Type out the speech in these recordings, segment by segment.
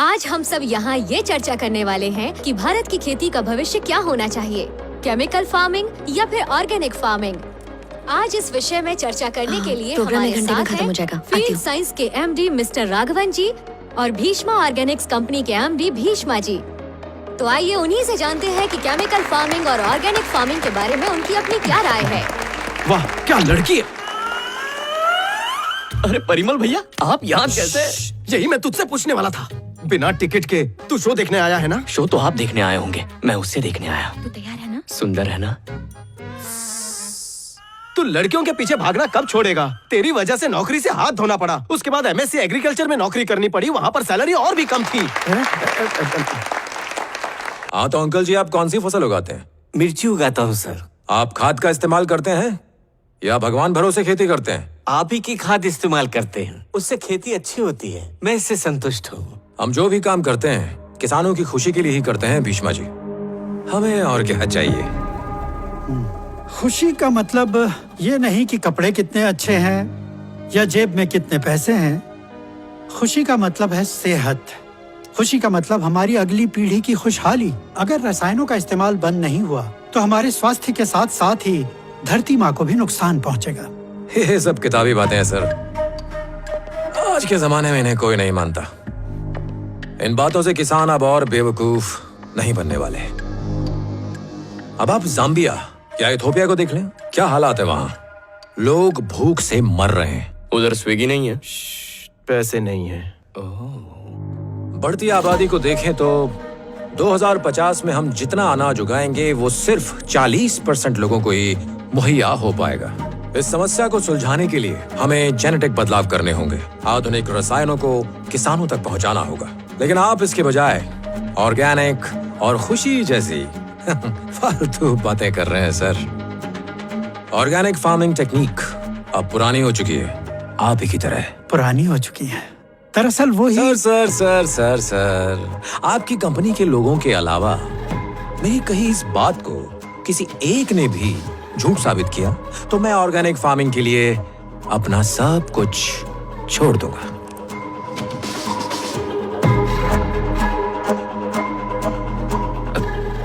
आज हम सब यहाँ ये चर्चा करने वाले हैं कि भारत की खेती का भविष्य क्या होना चाहिए, केमिकल फार्मिंग या फिर ऑर्गेनिक फार्मिंग। आज इस विषय में चर्चा करने के लिए हमारे साथ हैं फील्ड साइंस के एमडी मिस्टर राघवन जी और भीष्मा ऑर्गेनिक्स कंपनी के एमडी भीष्मा जी। तो आइए उन्हीं से जानते हैं कि केमिकल फार्मिंग और ऑर्गेनिक फार्मिंग के बारे में उनकी अपनी क्या राय है। वाह, क्या लड़की है। अरे परिमल भैया, आप यहाँ कैसे? यही मैं तुझसे पूछने वाला था। बिना टिकट के तू शो देखने आया है ना? शो तो आप देखने आए होंगे, मैं उससे देखने आया। तू तैयार है ना? सुंदर है ना? तू लड़कियों के पीछे भागना कब छोड़ेगा? तेरी वजह से नौकरी से हाथ धोना पड़ा। उसके बाद एमएससी एग्रीकल्चर में नौकरी करनी पड़ी, वहाँ पर सैलरी और भी कम थी। हाँ तो अंकल जी, आप कौन सी फसल उगाते हैं? मिर्ची उगाता हूँ सर। आप खाद का इस्तेमाल करते हैं या भगवान भरोसे खेती करते हैं? आप ही की खाद इस्तेमाल करते हैं, उससे खेती अच्छी होती है। मैं इससे संतुष्ट हूँ। हम जो भी काम करते हैं किसानों की खुशी के लिए ही करते हैं भीष्मा जी। हमें और क्या चाहिए? खुशी का मतलब ये नहीं कि कपड़े कितने अच्छे हैं या जेब में कितने पैसे हैं। खुशी का मतलब है सेहत। खुशी का मतलब हमारी अगली पीढ़ी की खुशहाली। अगर रसायनों का इस्तेमाल बंद नहीं हुआ तो हमारे स्वास्थ्य के साथ साथ ही धरती माँ को भी नुकसान पहुँचेगा। ये सब किताबी बातें हैं सर। आज के जमाने में इन्हें कोई नहीं मानता। इन बातों से किसान अब और बेवकूफ नहीं बनने वाले। अब आप जाम्बिया या इथोपिया को देख लें, क्या हालात है वहां। लोग भूख से मर रहे हैं। उधर स्विगी नहीं है, पैसे नहीं है। बढ़ती आबादी को देखें तो 2050 में हम जितना अनाज उगाएंगे वो सिर्फ 40% लोगों को ही मुहैया हो पाएगा। इस समस्या को सुलझाने के लिए हमें जेनेटिक बदलाव करने होंगे। आधुनिक रसायनों को किसानों तक पहुंचाना होगा। लेकिन आप इसके बजाय ऑर्गेनिक और खुशी जैसी फालतू बातें कर रहे हैं सर। ऑर्गेनिक फार्मिंग टेक्निक अब पुरानी हो चुकी है, आप ही की तरह। पुरानी हो चुकी है। दरअसल वो ही सर, आपकी कंपनी के लोगों के अलावा मेरी कहीं इस बात को किसी एक ने भी झूठ साबित किया तो मैं ऑर्गेनिक फार्मिंग के लिए अपना सब कुछ छोड़ दूंगा।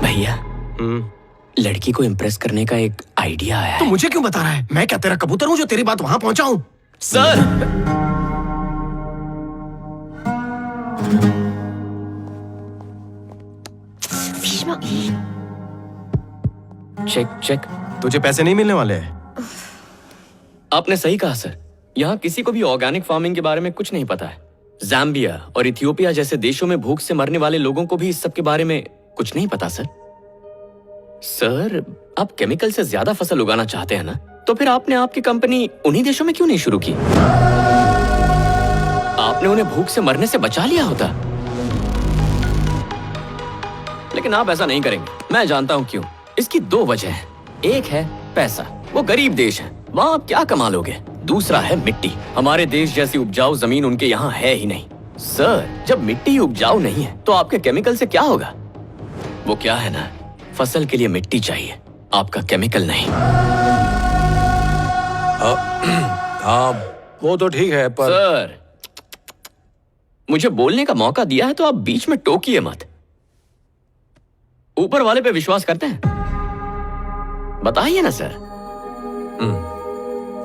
भैया लड़की को इम्प्रेस करने का एक आइडिया आया है। तो मुझे क्यों बता रहा है? मैं क्या तेरा कबूतर हूँ जो तेरी बात वहां पहुंचाऊं? Sir check. तुझे पैसे नहीं मिलने वाले हैं। आपने सही कहा सर, यहाँ किसी को भी ऑर्गेनिक फार्मिंग के बारे में कुछ नहीं पता है। जाम्बिया और इथियोपिया जैसे देशों में भूख से मरने वाले लोगों को भी इस सब के बारे में कुछ नहीं पता सर। सर, आप केमिकल से ज्यादा फसल उगाना चाहते हैं ना, तो फिर आपने आपकी कंपनी उन्हीं देशों में क्यों नहीं शुरू की? आपने उन्हें भूख से मरने से बचा लिया होता। लेकिन आप ऐसा नहीं करेंगे, मैं जानता हूं क्यों। इसकी दो वजह है। एक है पैसा, वो गरीब देश है, वहां आप क्या कमा लोगे। दूसरा है मिट्टी, हमारे देश जैसी उपजाऊ जमीन उनके यहाँ है ही नहीं। सर, जब मिट्टी उपजाऊ नहीं है तो आपके केमिकल से क्या होगा? वो क्या है ना, फसल के लिए मिट्टी चाहिए, आपका केमिकल नहीं। हाँ वो तो ठीक है, पर सर, मुझे बोलने का मौका दिया है तो आप बीच में टोकिए मत। ऊपर वाले पे विश्वास करते हैं? बताइए ना सर।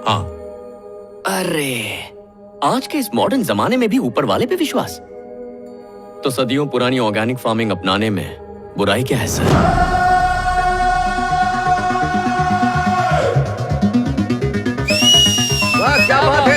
हाँ। अरे, आज के इस मॉडर्न जमाने में भी ऊपर वाले पे विश्वास? तो सदियों पुरानी ऑर्गेनिक फार्मिंग अपनाने में बुराई क्या है सर? वाह, क्या बात